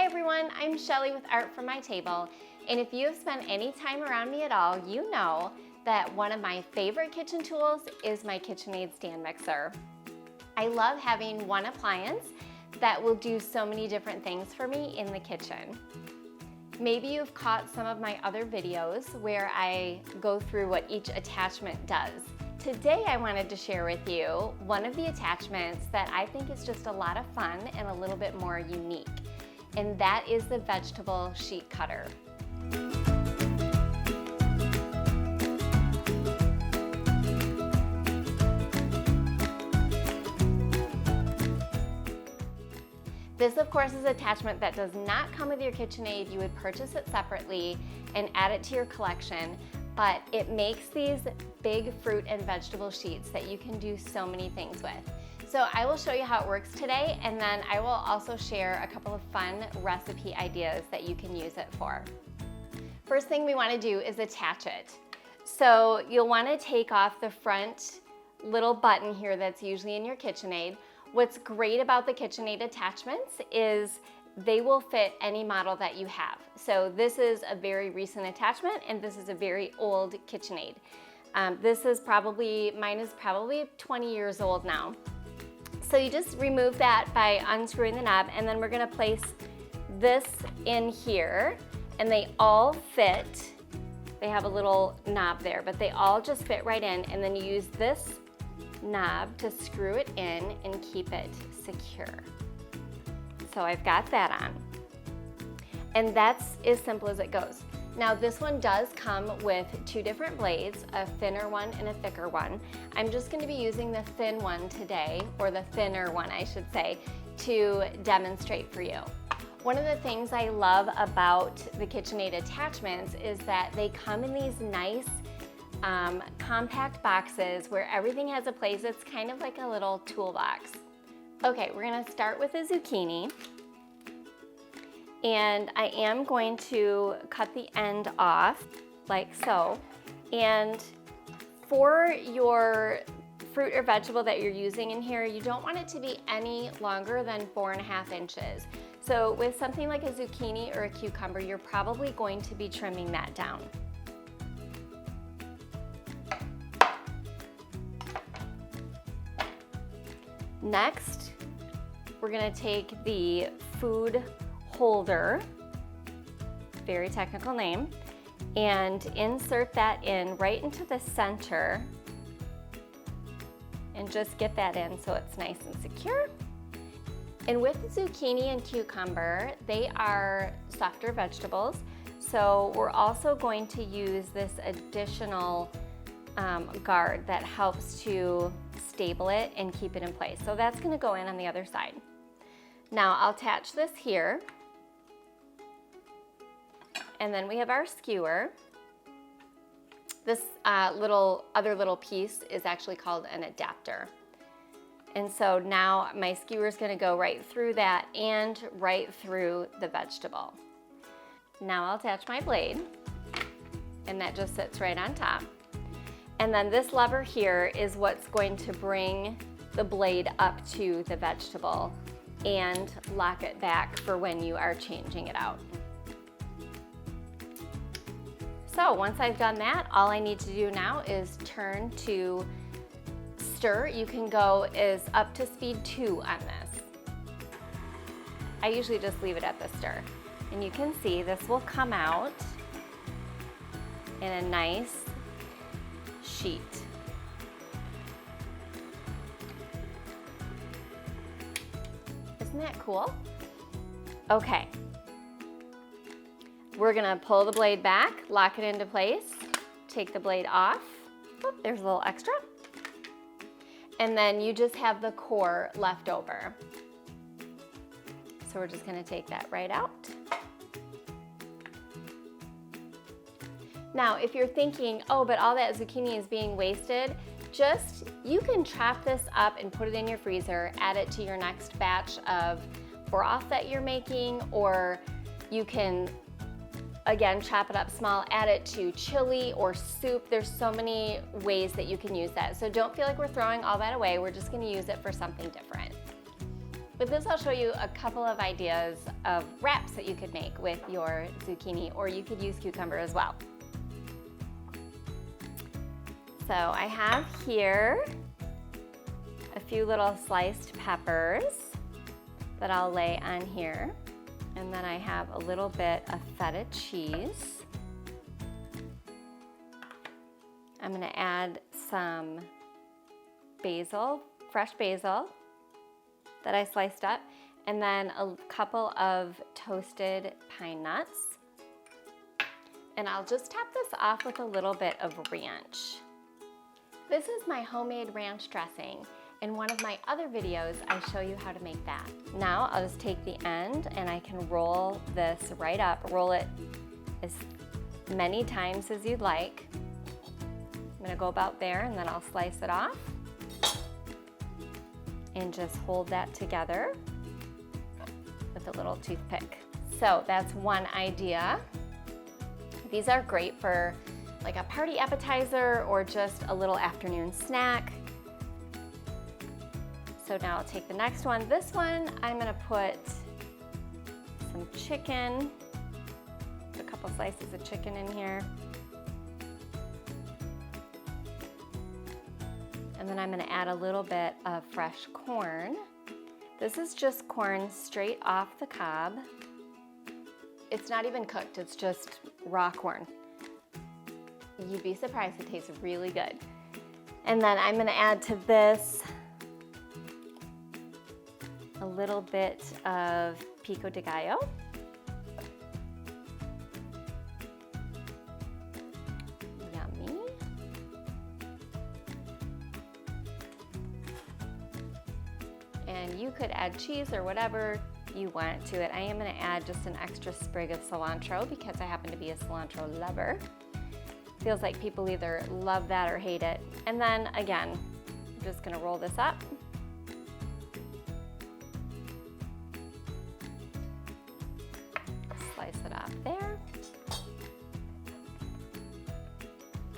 Hi everyone, I'm Shelly with Art from My Table, and if you have spent any time around me at all, you know that one of my favorite kitchen tools is my KitchenAid stand mixer. I love having one appliance that will do so many different things for me in the kitchen. Maybe you've caught some of my other videos where I go through what each attachment does. Today I wanted to share with you one of the attachments that I think is just a lot of fun and a little bit more unique, and that is the vegetable sheet cutter. This, of course, is an attachment that does not come with your KitchenAid. You would purchase it separately and add it to your collection, but it makes these big fruit and vegetable sheets that you can do so many things with. So I will show you how it works today, and then I will also share a couple of fun recipe ideas that you can use it for. First thing we want to do is attach it. So you'll want to take off the front little button here that's usually in your KitchenAid. What's great about the KitchenAid attachments is they will fit any model that you have. So this is a very recent attachment, and this is a very old KitchenAid. Mine is probably 20 years old now. So you just remove that by unscrewing the knob, and then we're gonna place this in here, and they all fit. They have a little knob there, but they all just fit right in, and then you use this knob to screw it in and keep it secure. So I've got that on. And that's as simple as it goes. Now this one does come with two different blades, a thinner one and a thicker one. I'm just going to be using the thin one today, or the thinner one I should say, to demonstrate for you. One of the things I love about the KitchenAid attachments is that they come in these nice compact boxes where everything has a place. It's kind of like a little toolbox. Okay, we're gonna start with a zucchini, and I am going to cut the end off like so. And for your fruit or vegetable that you're using in here, you don't want it to be any longer than 4.5 inches. So with something like a zucchini or a cucumber, you're probably going to be trimming that down. Next, we're gonna take the food holder, very technical name, and insert that in right into the center, and just get that in so it's nice and secure. And with zucchini and cucumber, they are softer vegetables, so we're also going to use this additional guard that helps to stable it and keep it in place. So that's going to go in on the other side. Now I'll attach this here, and then we have our skewer. This other little piece is actually called an adapter. And so now my skewer is going to go right through that and right through the vegetable. Now I'll attach my blade, and that just sits right on top. And then this lever here is what's going to bring the blade up to the vegetable and lock it back for when you are changing it out. So once I've done that, all I need to do now is turn to stir. You can go up to speed 2 on this. I usually just leave it at the stir. And you can see this will come out in a nice sheet. Isn't that cool? Okay. We're gonna pull the blade back, lock it into place, take the blade off. Oop, there's a little extra. And then you just have the core left over. So we're just gonna take that right out. Now, if you're thinking, oh, but all that zucchini is being wasted, you can chop this up and put it in your freezer, add it to your next batch of broth that you're making, or you can, again, chop it up small, add it to chili or soup. There's so many ways that you can use that. So don't feel like we're throwing all that away. We're just gonna use it for something different. With this, I'll show you a couple of ideas of wraps that you could make with your zucchini, or you could use cucumber as well. So I have here a few little sliced peppers that I'll lay on here. And then I have a little bit of feta cheese. I'm gonna add some basil, fresh basil that I sliced up, and then a couple of toasted pine nuts. And I'll just top this off with a little bit of ranch. This is my homemade ranch dressing. In one of my other videos, I show you how to make that. Now I'll just take the end and I can roll this right up. Roll it as many times as you'd like. I'm gonna go about there and then I'll slice it off and just hold that together with a little toothpick. So that's one idea. These are great for like a party appetizer or just a little afternoon snack. So now I'll take the next one. This one, I'm gonna put some chicken, a couple slices of chicken in here. And then I'm gonna add a little bit of fresh corn. This is just corn straight off the cob. It's not even cooked, it's just raw corn. You'd be surprised, it tastes really good. And then I'm gonna add to this a little bit of pico de gallo. Yummy. And you could add cheese or whatever you want to it. I am going to add just an extra sprig of cilantro because I happen to be a cilantro lover. Feels like people either love that or hate it. And then again, I'm just going to roll this up. Slice it off there.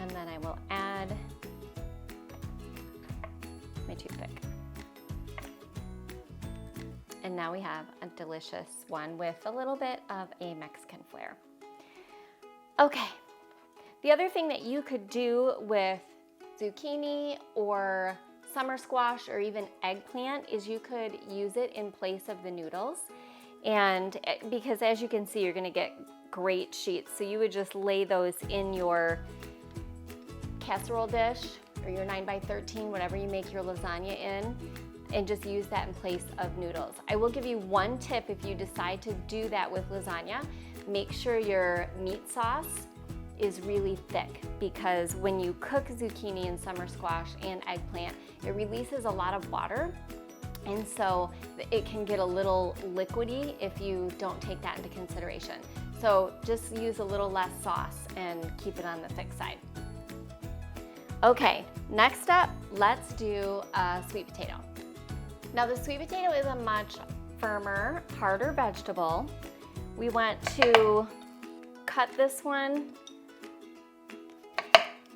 And then I will add my toothpick. And now we have a delicious one with a little bit of a Mexican flair. Okay, the other thing that you could do with zucchini or summer squash or even eggplant is you could use it in place of the noodles. And because as you can see, you're gonna get great sheets. So you would just lay those in your casserole dish or your 9x13, whatever you make your lasagna in, and just use that in place of noodles. I will give you one tip if you decide to do that with lasagna. Make sure your meat sauce is really thick, because when you cook zucchini and summer squash and eggplant, it releases a lot of water, and so it can get a little liquidy if you don't take that into consideration. So just use a little less sauce and keep it on the thick side. Okay, next up, let's do a sweet potato. Now the sweet potato is a much firmer, harder vegetable. We want to cut this one,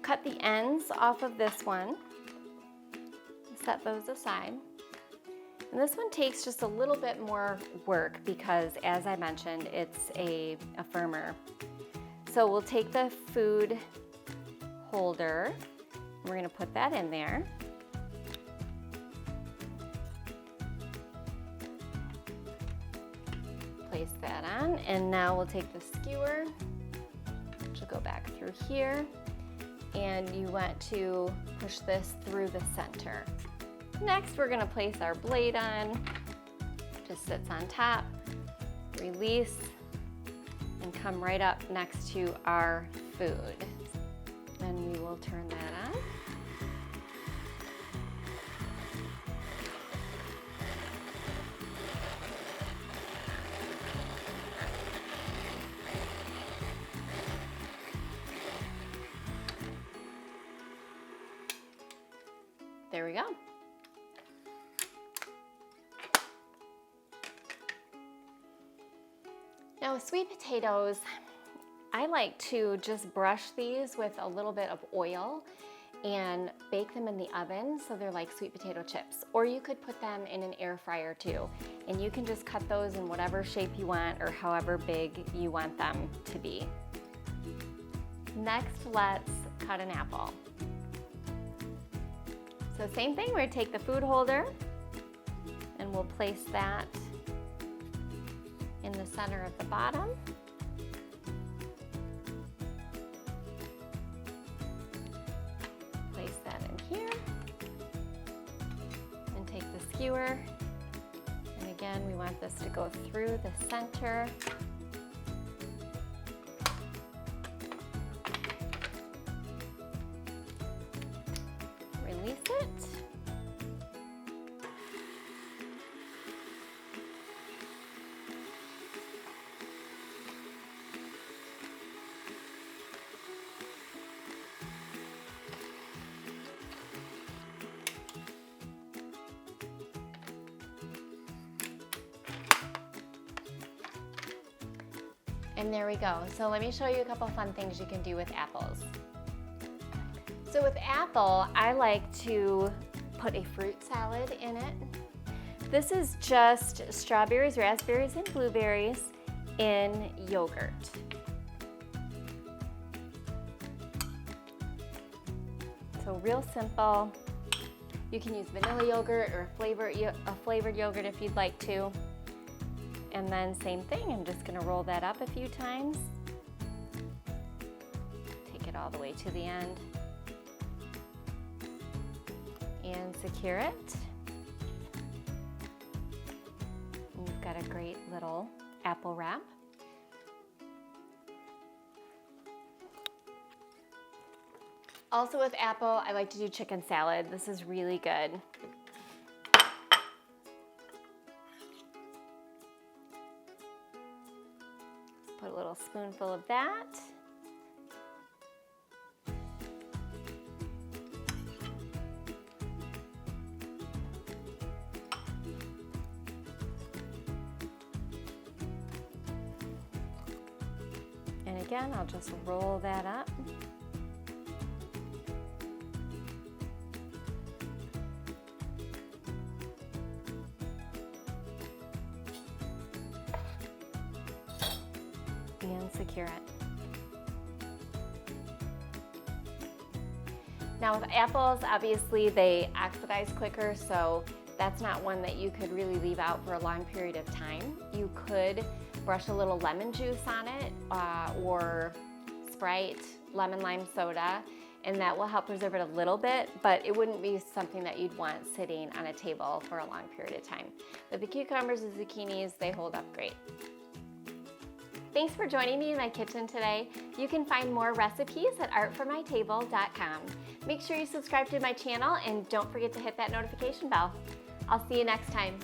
cut the ends off of this one, set those aside. And this one takes just a little bit more work because, as I mentioned, it's a firmer. So we'll take the food holder, and we're gonna put that in there. Place that on, and now we'll take the skewer, which will go back through here, and you want to push this through the center. Next, we're gonna place our blade on, just sits on top, release, and come right up next to our food. And we will turn that on. There we go. Now with sweet potatoes, I like to just brush these with a little bit of oil and bake them in the oven so they're like sweet potato chips. Or you could put them in an air fryer too. And you can just cut those in whatever shape you want or however big you want them to be. Next, let's cut an apple. So same thing, we're gonna take the food holder and we'll place that in the center of the bottom. Place that in here and take the skewer. And again, we want this to go through the center. Release it. And there we go. So let me show you a couple fun things you can do with apples. So with apple, I like to put a fruit salad in it. This is just strawberries, raspberries, and blueberries in yogurt. So real simple. You can use vanilla yogurt or a flavored yogurt if you'd like to. And then same thing, I'm just gonna roll that up a few times. Take it all the way to the end. And secure it. And you've got a great little apple wrap. Also with apple, I like to do chicken salad. This is really good. Put a little spoonful of that. And again, I'll just roll that up. And secure it. Now with apples, obviously they oxidize quicker, so that's not one that you could really leave out for a long period of time. You could brush a little lemon juice on it or Sprite, lemon lime soda, and that will help preserve it a little bit, but it wouldn't be something that you'd want sitting on a table for a long period of time. But the cucumbers and zucchinis, they hold up great. Thanks for joining me in my kitchen today. You can find more recipes at artformytable.com. Make sure you subscribe to my channel and don't forget to hit that notification bell. I'll see you next time.